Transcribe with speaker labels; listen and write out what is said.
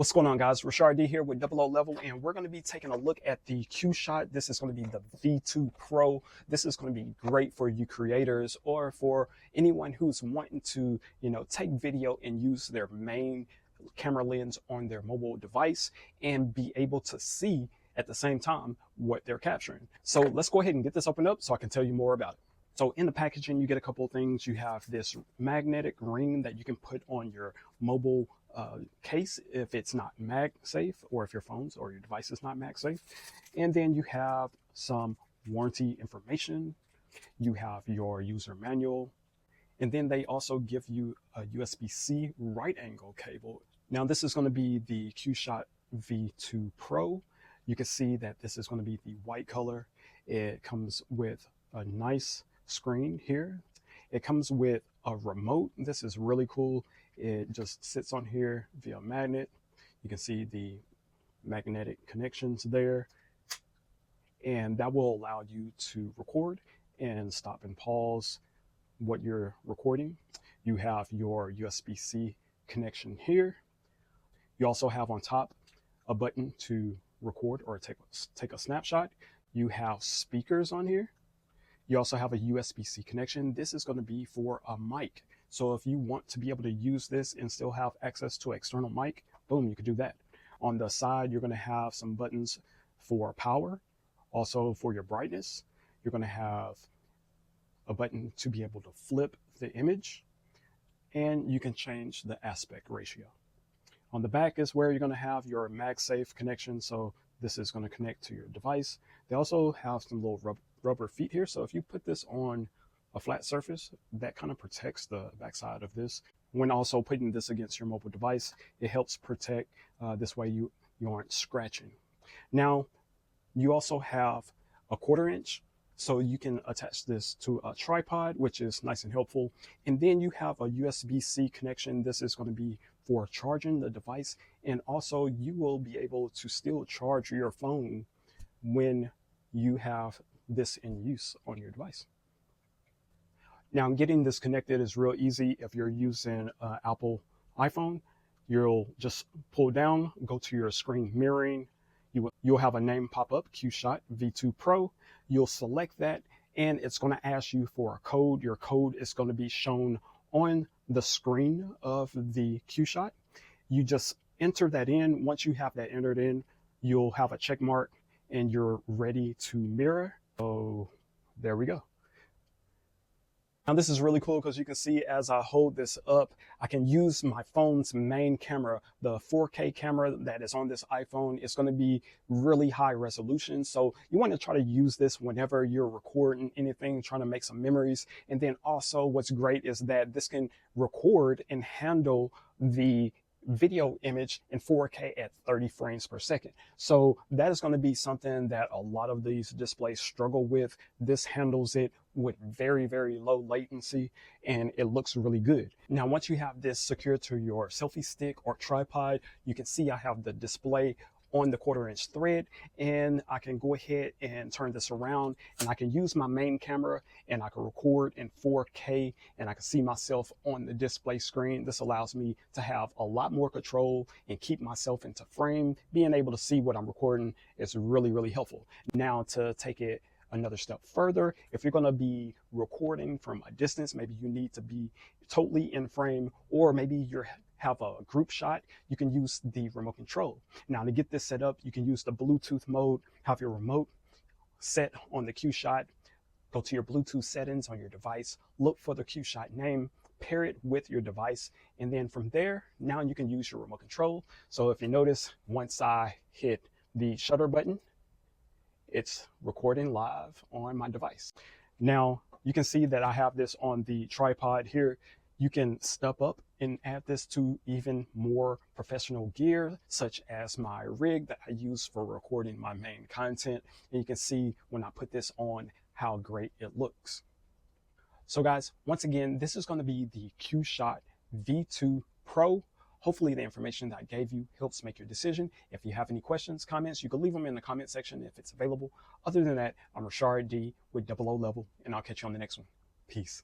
Speaker 1: What's going on, guys? Rashard D here with Double O Level, and we're going to be taking a look at the QShot. This is going to be the V2 Pro. This is going to be great for you creators or for anyone who's wanting to, take video and use their main camera lens on their mobile device and be able to see at the same time what they're capturing. So let's go ahead and get this opened up so I can tell you more about it. So in the packaging, you get a couple of things. You have this magnetic ring that you can put on your mobile case if it's not MagSafe, or if your phones or your device is not MagSafe. And then you have some warranty information. You have your user manual. And then they also give you a USB-C right angle cable. Now this is going to be the QShot V2 Pro. You can see that this is going to be the white color. It comes with a nice screen here. It comes with a remote. This is really cool. It just sits on here via magnet. You can see the magnetic connections there, and that will allow you to record and stop and pause what you're recording. You have your USB-C connection here. You also have on top a button to record or take a snapshot. You have speakers on here. You also have a USB-C connection. This is going to be for a mic. So if you want to be able to use this and still have access to external mic, boom, you can do that. On the side, you're going to have some buttons for power, also for your brightness. You're going to have a button to be able to flip the image, and you can change the aspect ratio. On the back is where you're going to have your MagSafe connection. So this is going to connect to your device. They also have some little rubber feet here. So if you put this on a flat surface, that kind of protects the backside of this. When also putting this against your mobile device, it helps protect. This way you aren't scratching. Now, you also have a 1/4 inch, so you can attach this to a tripod, which is nice and helpful. And then you have a USB-C connection. This is going to be for charging the device, and also you will be able to still charge your phone when you have this in use on your device. Now, getting this connected is real easy. If you're using Apple iPhone, you'll just pull down, go to your screen mirroring. You'll have a name pop up, QShot V2 Pro. You'll select that, and it's going to ask you for a code. Your code is going to be shown on the screen of the QShot. You just enter that in. Once you have that entered in, you'll have a check mark and you're ready to mirror. So there we go. Now this is really cool because you can see as I hold this up, I can use my phone's main camera, the 4K camera that is on this iPhone. It's going to be really high resolution. So you want to try to use this whenever you're recording anything, trying to make some memories. And then also what's great is that this can record and handle the video image in 4K at 30 frames per second. So that is going to be something that a lot of these displays struggle with. This handles it with very, very low latency, and it looks really good. Now, once you have this secured to your selfie stick or tripod, you can see I have the display on the 1/4 inch thread, and I can go ahead and turn this around, and I can use my main camera and I can record in 4K, and I can see myself on the display screen. This allows me to have a lot more control and keep myself into frame. Being able to see what I'm recording is really, really helpful. Now, to take it another step further, if you're going to be recording from a distance, maybe you need to be totally in frame, or maybe you have a group shot, you can use the remote control. Now, to get this set up, you can use the Bluetooth mode, have your remote set on the QShot, go to your Bluetooth settings on your device, look for the QShot name, pair it with your device, and then from there, now you can use your remote control. So if you notice, once I hit the shutter button, it's recording live on my device. Now, you can see that I have this on the tripod here. You can step up and add this to even more professional gear, such as my rig that I use for recording my main content. And you can see when I put this on how great it looks. So guys, once again, this is going to be the QShot V2 Pro. Hopefully the information that I gave you helps make your decision. If you have any questions, comments, you can leave them in the comment section if it's available. Other than that, I'm Rashard D with Double O Level, and I'll catch you on the next one. Peace.